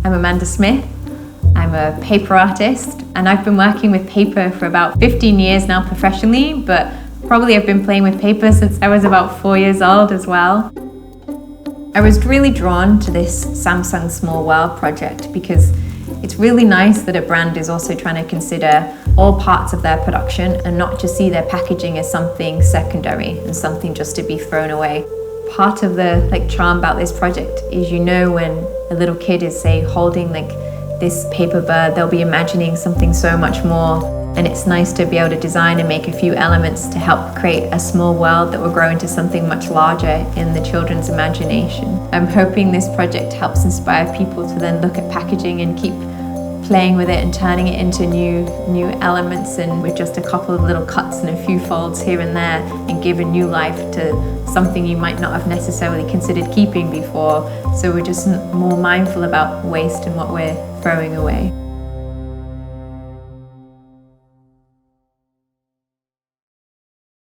I'm Amanda Smith. I'm a paper artist, and I've been working with paper for about 15 years now professionally, but probably I've been playing with paper since I was about 4 years old as well. I was really drawn to this Samsung Small World project because it's really nice that a brand is also trying to consider all parts of their production and not just see their packaging as something secondary and something just to be thrown away. Part of the charm about this project is, when a little kid is, say, holding this paper bird, they'll be imagining something so much more. And it's nice to be able to design and make a few elements to help create a small world that will grow into something much larger in the children's imagination. I'm hoping this project helps inspire people to then look at packaging and keep playing with it and turning it into new elements, and with just a couple of little cuts and a few folds here and there, and give a new life to something you might not have necessarily considered keeping before. So we're just more mindful about waste and what we're throwing away.